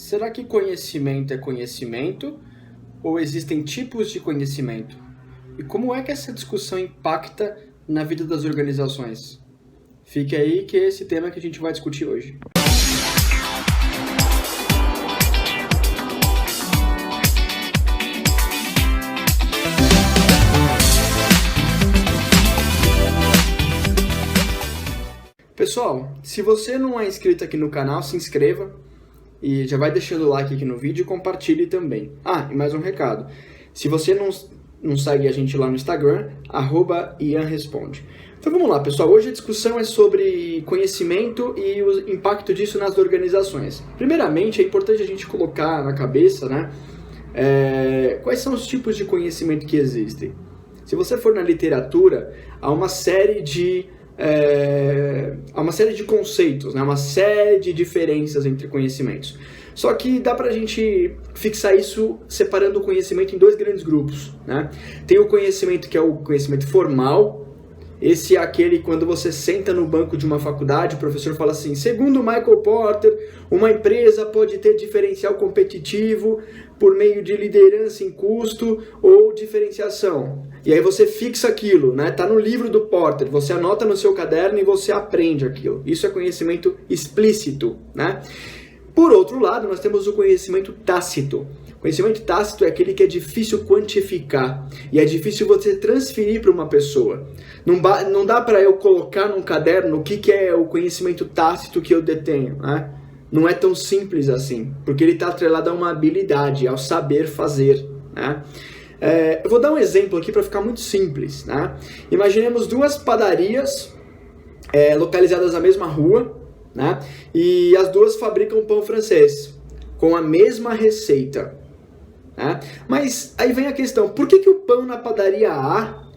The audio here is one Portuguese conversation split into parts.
Será que conhecimento é conhecimento ou existem tipos de conhecimento? E como é que essa discussão impacta na vida das organizações? Fique aí que é esse tema que a gente vai discutir hoje. Pessoal, se você não é inscrito aqui no canal, se inscreva e já vai deixando o like aqui no vídeo e compartilhe também. E mais um recado. Se você não segue a gente lá no Instagram, @IanResponde. Então vamos lá, pessoal. Hoje a discussão é sobre conhecimento e o impacto disso nas organizações. Primeiramente, é importante a gente colocar na cabeça, quais são os tipos de conhecimento que existem. Se você for na literatura, há uma série de conceitos, uma série de diferenças entre conhecimentos. Só que dá pra gente fixar isso separando o conhecimento em dois grandes grupos. Tem o conhecimento que é o conhecimento formal. Esse é aquele quando você senta no banco de uma faculdade, o professor fala assim: segundo Michael Porter, uma empresa pode ter diferencial competitivo por meio de liderança em custo ou diferenciação. E aí você fixa aquilo, tá no livro do Porter, você anota no seu caderno e você aprende aquilo. Isso é conhecimento explícito, Por outro lado, nós temos o conhecimento tácito. O conhecimento tácito é aquele que é difícil quantificar e é difícil você transferir para uma pessoa. Não dá para eu colocar num caderno o que é o conhecimento tácito que eu detenho. Não é tão simples assim, porque ele está atrelado a uma habilidade, ao saber fazer. Eu vou dar um exemplo aqui para ficar muito simples. Imaginemos duas padarias localizadas na mesma rua, e as duas fabricam pão francês com a mesma receita. Mas aí vem a questão: por que o pão na padaria A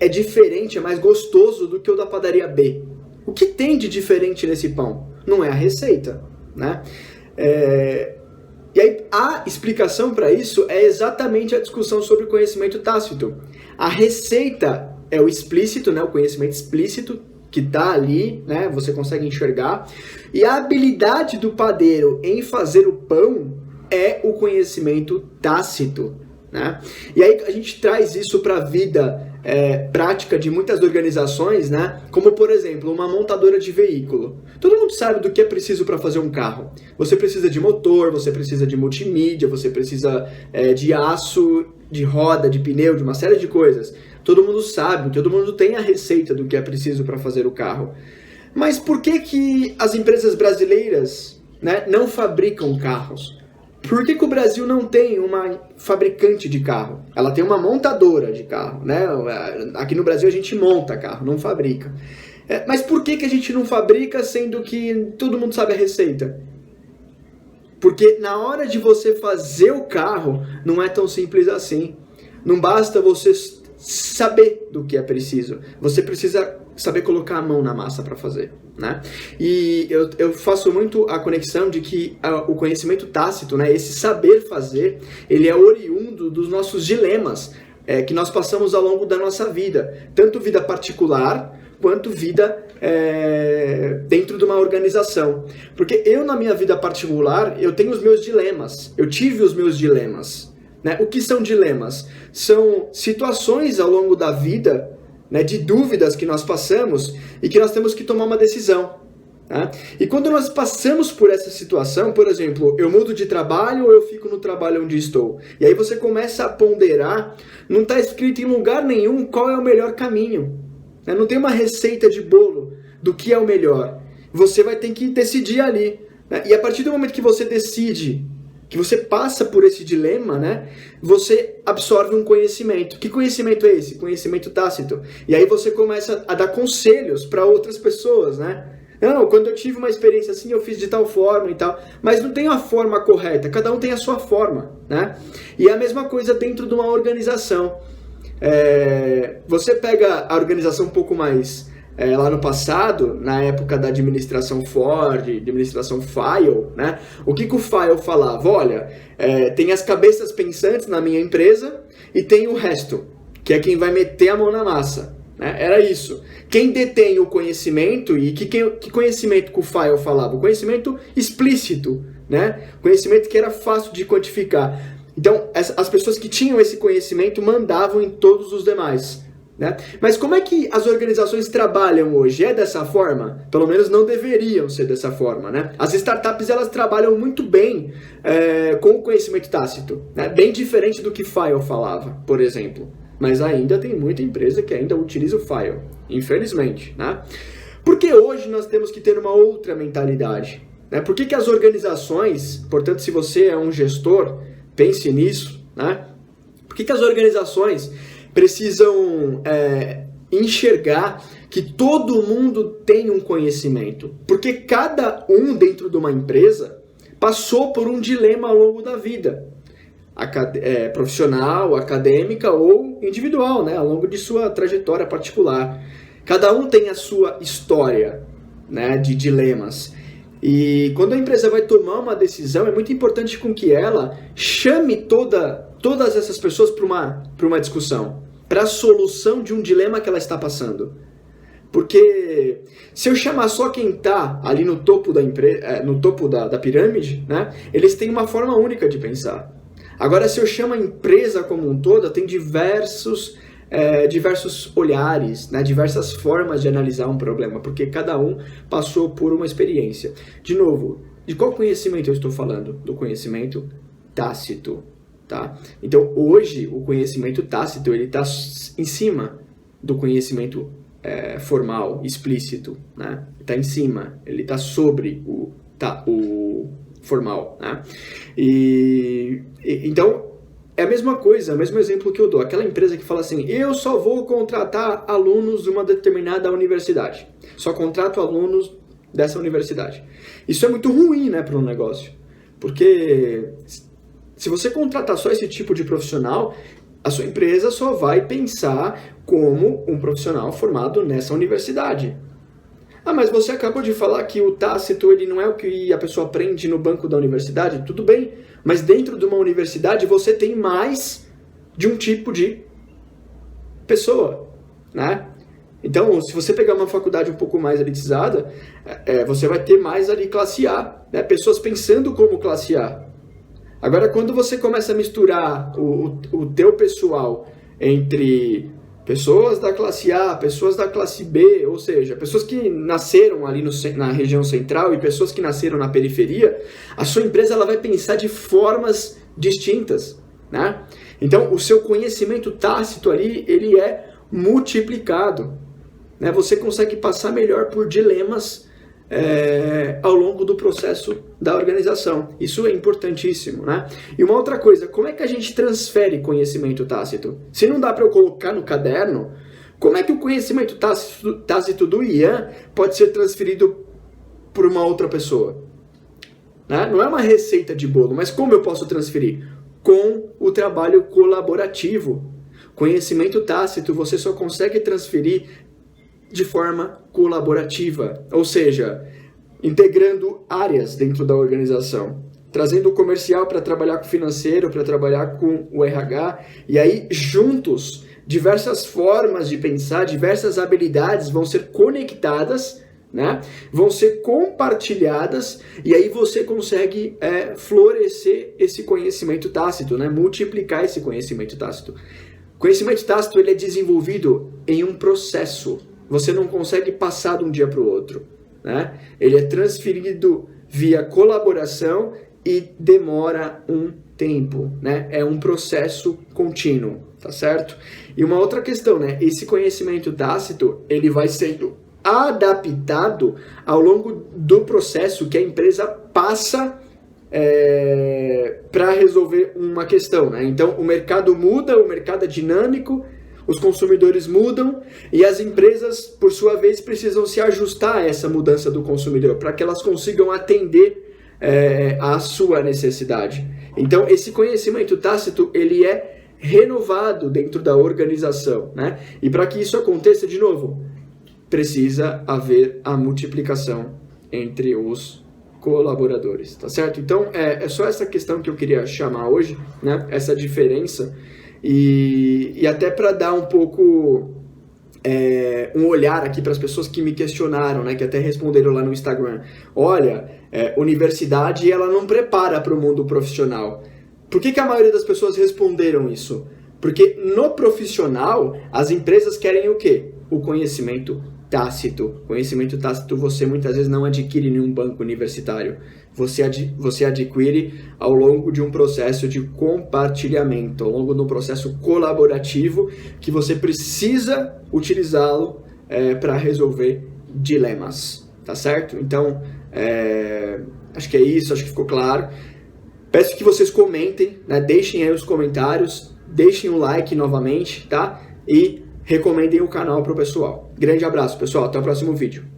é diferente, é mais gostoso do que o da padaria B? O que tem de diferente nesse pão? Não é a receita. E aí a explicação para isso é exatamente a discussão sobre conhecimento tácito. A receita é o explícito, o conhecimento explícito, que está ali, você consegue enxergar. E a habilidade do padeiro em fazer o pão é o conhecimento tácito. E aí a gente traz isso para a vida prática de muitas organizações, como, por exemplo, uma montadora de veículo. Todo mundo sabe do que é preciso para fazer um carro. Você precisa de motor, você precisa de multimídia, você precisa de aço, de roda, de pneu, de uma série de coisas. Todo mundo sabe, todo mundo tem a receita do que é preciso para fazer o carro. Mas por que as empresas brasileiras não fabricam carros? Por que o Brasil não tem uma fabricante de carro? Ela tem uma montadora de carro. Aqui no Brasil a gente monta carro, não fabrica. Mas por que a gente não fabrica, sendo que todo mundo sabe a receita? Porque na hora de você fazer o carro, não é tão simples assim. Não basta você saber do que é preciso. Você precisa saber colocar a mão na massa para fazer. E eu faço muito a conexão de que o conhecimento tácito, esse saber fazer, ele é oriundo dos nossos dilemas que nós passamos ao longo da nossa vida. Tanto vida particular, quanto vida dentro de uma organização. Porque eu, na minha vida particular, eu tenho os meus dilemas. Eu tive os meus dilemas. O que são dilemas? São situações ao longo da vida, de dúvidas que nós passamos e que nós temos que tomar uma decisão. E quando nós passamos por essa situação, por exemplo, eu mudo de trabalho ou eu fico no trabalho onde estou? E aí você começa a ponderar, não está escrito em lugar nenhum qual é o melhor caminho. Não tem uma receita de bolo do que é o melhor. Você vai ter que decidir ali. E a partir do momento que você decide, que você passa por esse dilema, você absorve um conhecimento. Que conhecimento é esse? Conhecimento tácito. E aí você começa a dar conselhos para outras pessoas, Não, quando eu tive uma experiência assim, eu fiz de tal forma e tal. Mas não tem a forma correta, cada um tem a sua forma, E é a mesma coisa dentro de uma organização. Você pega a organização um pouco mais lá no passado, na época da administração Ford, administração Fayol, o que o Fayol falava? Olha, tem as cabeças pensantes na minha empresa e tem o resto, que é quem vai meter a mão na massa. Era isso. Quem detém o conhecimento, e que conhecimento que o Fayol falava? O conhecimento explícito, né? Conhecimento que era fácil de quantificar. Então, as pessoas que tinham esse conhecimento mandavam em todos os demais, né? Mas como é que as organizações trabalham hoje? É dessa forma? Pelo menos não deveriam ser dessa forma, né? As startups, elas trabalham muito bem com o conhecimento tácito, né? Bem diferente do que File falava, por exemplo. Mas ainda tem muita empresa que ainda utiliza o File, infelizmente, né? Porque hoje nós temos que ter uma outra mentalidade, né? Por que as organizações, portanto, se você é um gestor, pense nisso, né? Por que as organizações precisam enxergar que todo mundo tem um conhecimento? Porque cada um dentro de uma empresa passou por um dilema ao longo da vida, profissional, acadêmica ou individual, né? Ao longo de sua trajetória particular. Cada um tem a sua história, né, de dilemas. E quando a empresa vai tomar uma decisão, é muito importante com que ela chame todas essas pessoas para uma discussão, para a solução de um dilema que ela está passando. Porque se eu chamar só quem está ali no topo no topo da pirâmide, né, eles têm uma forma única de pensar. Agora, se eu chamo a empresa como um todo, tem diversos olhares, né, diversas formas de analisar um problema, porque cada um passou por uma experiência. De novo, de qual conhecimento eu estou falando? Do conhecimento tácito, tá? Então, hoje, o conhecimento tácito ele está em cima do conhecimento formal, explícito, né? Está em cima, ele está sobre o formal, né? Então, é a mesma coisa, o mesmo exemplo que eu dou. Aquela empresa que fala assim, eu só vou contratar alunos de uma determinada universidade. Só contrato alunos dessa universidade. Isso é muito ruim, né, para um negócio. Porque se você contratar só esse tipo de profissional, a sua empresa só vai pensar como um profissional formado nessa universidade. Ah, mas você acabou de falar que o tácito ele não é o que a pessoa aprende no banco da universidade? Tudo bem, mas dentro de uma universidade você tem mais de um tipo de pessoa, né? Então, se você pegar uma faculdade um pouco mais elitizada, você vai ter mais ali classe A, né? Pessoas pensando como classe A. Agora, quando você começa a misturar o teu pessoal entre pessoas da classe A, pessoas da classe B, ou seja, pessoas que nasceram ali na região central e pessoas que nasceram na periferia, a sua empresa ela vai pensar de formas distintas, né? Então, o seu conhecimento tácito ali, ele é multiplicado, né? Você consegue passar melhor por dilemas ao longo do processo da organização. Isso é importantíssimo, né? E uma outra coisa, como é que a gente transfere conhecimento tácito? Se não dá para eu colocar no caderno, como é que o conhecimento tácito do Ian pode ser transferido por uma outra pessoa? Né? Não é uma receita de bolo, mas como eu posso transferir? Com o trabalho colaborativo. Conhecimento tácito você só consegue transferir de forma colaborativa, ou seja, integrando áreas dentro da organização, trazendo o comercial para trabalhar com o financeiro, para trabalhar com o RH, e aí juntos, diversas formas de pensar, diversas habilidades vão ser conectadas, né? Vão ser compartilhadas, e aí você consegue florescer esse conhecimento tácito, né? Multiplicar esse conhecimento tácito. Conhecimento tácito ele é desenvolvido em um processo. Você não consegue passar de um dia para o outro, né? Ele é transferido via colaboração e demora um tempo, né? É um processo contínuo, tá certo? E uma outra questão, né? Esse conhecimento tácito, ele vai sendo adaptado ao longo do processo que a empresa passa para resolver uma questão, né? Então, o mercado muda, o mercado é dinâmico, os consumidores mudam e as empresas, por sua vez, precisam se ajustar a essa mudança do consumidor para que elas consigam atender a sua necessidade. Então, esse conhecimento tácito, ele é renovado dentro da organização, né? E para que isso aconteça, de novo, precisa haver a multiplicação entre os colaboradores, tá certo? Então, é só essa questão que eu queria chamar hoje, né? Essa diferença. E até para dar um pouco um olhar aqui para as pessoas que me questionaram, né, que até responderam lá no Instagram. Olha, universidade ela não prepara para o mundo profissional. Por que a maioria das pessoas responderam isso? Porque no profissional, as empresas querem o quê? O conhecimento tácito. Conhecimento tácito você muitas vezes não adquire em um banco universitário. Você adquire ao longo de um processo de compartilhamento, ao longo de um processo colaborativo que você precisa utilizá-lo para resolver dilemas, tá certo? Então, acho que é isso, acho que ficou claro. Peço que vocês comentem, né? Deixem aí os comentários, deixem o like novamente, tá? E recomendem o canal para o pessoal. Grande abraço, pessoal. Até o próximo vídeo.